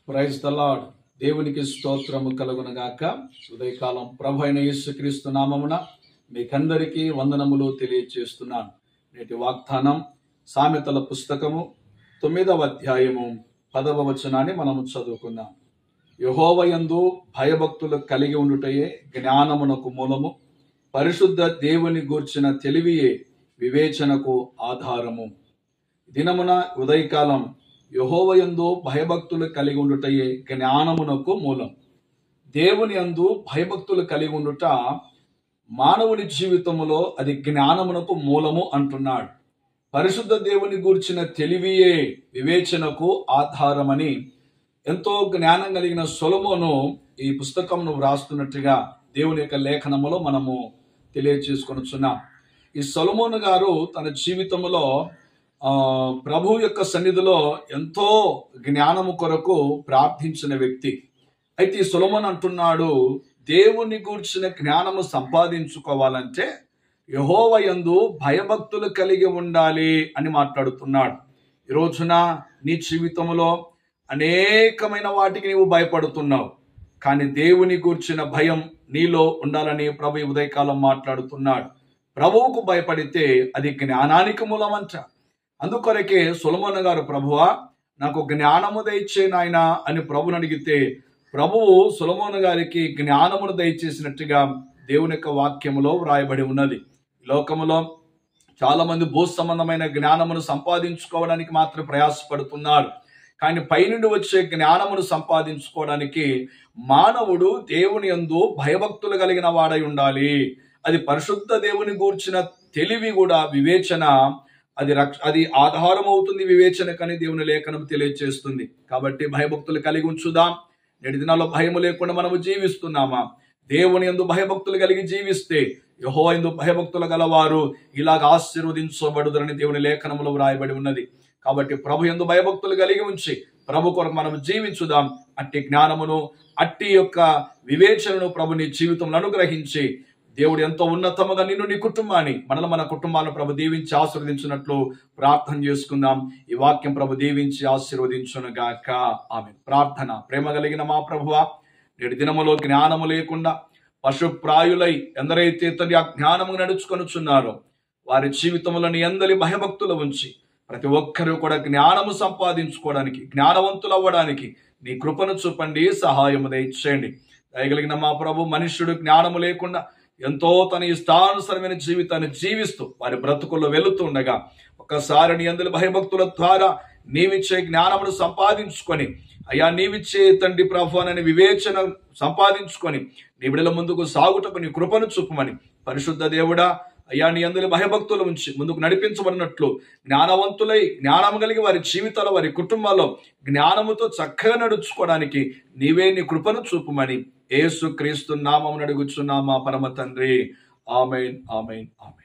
Praise the lord. దేవునికి స్తోత్రము కలుగునగాక. ఉదయకాలం ప్రభు అయిన యేసుక్రీస్తు నామమున మీకందరికీ వందనములు తెలియజేస్తున్నాను. నేటి వాగ్దానం సామెతల పుస్తకము 9వ అధ్యాయము 10వ వచనాన్ని మనము చదువుకుందాం. యెహోవాయందు భయభక్తులు కలిగి ఉండుటయే జ్ఞానమునకు మూలము, పరిశుద్ధ దేవుని గూర్చిన తెలివియే వివేచనకు ఆధారము. దినమున ఉదయకాలం యెహోవాయందు భయభక్తులు కలిగి ఉండుటయే జ్ఞానమునకు మూలం. దేవుని యందు భయభక్తులు కలిగి ఉండుట మానవుని జీవితములో అది జ్ఞానమునకు మూలము అంటున్నాడు. పరిశుద్ధ దేవుని గూర్చిన తెలివియే వివేచనకు ఆధారమని ఎంతో జ్ఞానం కలిగిన సొలొమోను ఈ పుస్తకంను వ్రాస్తున్నట్టుగా దేవుని యొక్క లేఖనములో మనము తెలియచేసుకొనుచున్నాం. ఈ సొలొమోను గారు తన జీవితంలో ప్రభు యొక్క సన్నిధిలో ఎంతో జ్ఞానము కొరకు ప్రార్థించిన వ్యక్తి. అయితే ఈ సొలొమోను అంటున్నాడు, దేవుని గూర్చిన జ్ఞానము సంపాదించుకోవాలంటే యెహోవాయందు భయభక్తులు కలిగి ఉండాలి అని మాట్లాడుతున్నాడు. ఈ రోజున నీ జీవితంలో అనేకమైన వాటికి నీవు భయపడుతున్నావు, కానీ దేవుని గూర్చిన భయం నీలో ఉండాలని ప్రభు ఉదయకాలం మాట్లాడుతున్నాడు. ప్రభువుకు భయపడితే అది జ్ఞానానికి మూలమంట. అందుకొరకే సొలొమోను గారు, ప్రభువా నాకు జ్ఞానము దయచే నాయనా అని ప్రభుని అడిగితే ప్రభువు సొలొమోను గారికి జ్ఞానమును దయచేసినట్టుగా దేవుని యొక్క వాక్యములో వ్రాయబడి ఉన్నది. లోకములో చాలా మంది భూ సంబంధమైన జ్ఞానమును సంపాదించుకోవడానికి మాత్రం ప్రయాసపడుతున్నారు, కానీ పైనుండి వచ్చే జ్ఞానమును సంపాదించుకోవడానికి మానవుడు దేవుని యందు భయభక్తులు కలిగిన వాడై ఉండాలి. అది పరిశుద్ధ దేవుని గూర్చిన తెలివి కూడా వివేచన, అది ఆధారం అవుతుంది వివేచనకని దేవుని లేఖనం తెలియజేస్తుంది. కాబట్టి భయభక్తులు కలిగి ఉంచుదాం. నేటి దినాల్లో భయము లేకుండా మనము జీవిస్తున్నామా? దేవుని యందు భయభక్తులు కలిగి జీవిస్తే యెహోవా యందు భయభక్తులు గలవారు ఇలాగ ఆశీర్వదించబడుదురని దేవుని లేఖనములో వ్రాయబడి ఉన్నది. కాబట్టి ప్రభు యందు భయభక్తులు కలిగి ఉంచి ప్రభు కొరకు మనం జీవించుదాం. అట్టి జ్ఞానమును, అట్టి యొక్క వివేచనను ప్రభు నీ జీవితంలో అనుగ్రహించి దేవుడు ఎంతో ఉన్నతముగా నిన్ను, నీ కుటుంబాన్ని, మన కుటుంబాలను ప్రభు దీవించి ఆశీర్వదించినట్లు ప్రార్థన చేసుకుందాం. ఈ వాక్యం ప్రభు దీవించి ఆశీర్వదించునుగాక. ఆమేన్. ప్రార్థన. ప్రేమ కలిగిన మా ప్రభువా, నేటి దినములో జ్ఞానము లేకుండా పశుప్రాయులై ఎందరైతే తండ్రి ఆ జ్ఞానము నడుచుకొనుచున్నారో వారి జీవితంలో నీ అందరి భయభక్తులు ఉంచి ప్రతి ఒక్కరూ కూడా జ్ఞానము సంపాదించుకోవడానికి, జ్ఞానవంతులు అవ్వడానికి నీ కృపను చూపండి, సహాయము దయచేయండి. దయగలిగిన మా ప్రభు, మనుష్యుడు జ్ఞానము లేకుండా ఎంతో తన ఇష్టానుసరమైన జీవితాన్ని జీవిస్తూ వారి బ్రతుకుల్లో వెళుతుండగా ఒక్కసారి నీ అందరి భయభక్తుల ద్వారా నీవిచ్చే జ్ఞానమును సంపాదించుకొని, అయ్యా నీవిచ్చే తండ్రి ప్రభు అనే వివేచన సంపాదించుకొని నీ బిడ్డల ముందుకు సాగుటకు నీ కృపను చూపమని పరిశుద్ధ దేవుడా, అయ్యా నీ అందరి భయభక్తులు ఉంచి ముందుకు నడిపించబడినట్లు జ్ఞానవంతులై జ్ఞానం కలిగి వారి జీవితాల్లో, వారి కుటుంబాల్లో జ్ఞానముతో చక్కగా నడుచుకోవడానికి నీవే నీ కృపను చూపమని యేసుక్రీస్తు నామమున అడుగుచున్నామా పరమ తండ్రి. ఆమేన్, ఆమేన్, ఆమేన్.